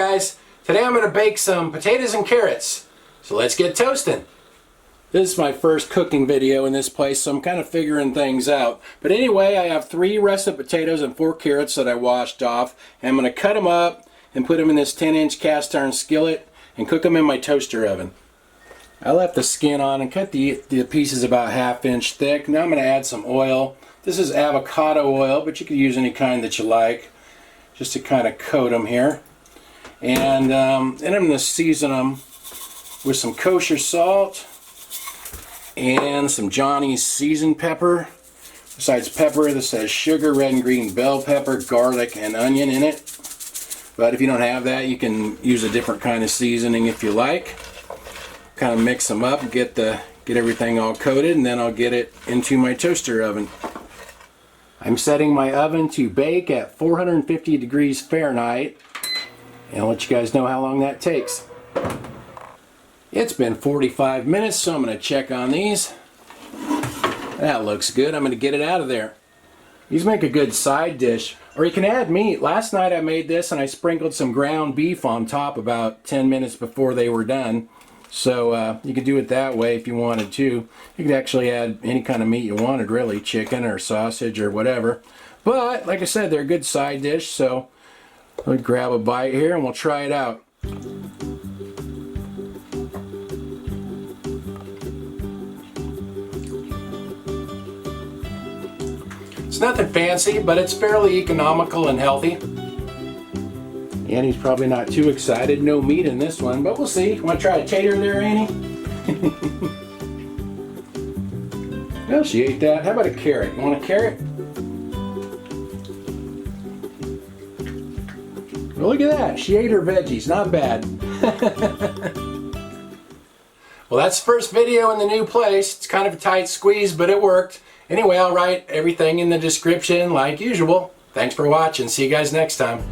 guys, today I'm going to bake some potatoes and carrots. So let's get toasting. This is my first cooking video in this place, so I'm kind of figuring things out. But anyway, I have 3 russet potatoes and 4 carrots that I washed off. And I'm going to cut them up and put them in this 10-inch cast iron skillet and cook them in my toaster oven. I left the skin on and cut the pieces about 1/2 inch thick. Now I'm going to add some oil. This is avocado oil, but you could use any kind that you like, just to kind of coat them here. And then I'm going to season them with some kosher salt and some Johnny's seasoned pepper. Besides pepper, this has sugar, red and green bell pepper, garlic, and onion in it. But if you don't have that, you can use a different kind of seasoning if you like. Kind of mix them up, get everything all coated, and then I'll get it into my toaster oven. I'm setting my oven to bake at 450 degrees Fahrenheit, and I'll let you guys know how long that takes. It's been 45 minutes, so I'm going to check on these. That looks good. I'm going to get it out of there. These make a good side dish, or you can add meat. Last night I made this and I sprinkled some ground beef on top about 10 minutes before they were done. So you could do it that way if you wanted to. You could actually add any kind of meat you wanted, really, chicken or sausage or whatever. But like I said, they're a good side dish, so I'll grab a bite here and we'll try it out. It's nothing fancy, but it's fairly economical and healthy. Annie's probably not too excited. No meat in this one, but we'll see. Want to try a tater there, Annie? Well, she ate that. How about a carrot? You want a carrot? Well, look at that. She ate her veggies. Not bad. Well, that's the first video in the new place. It's kind of a tight squeeze, but it worked. Anyway, I'll write everything in the description like usual. Thanks for watching. See you guys next time.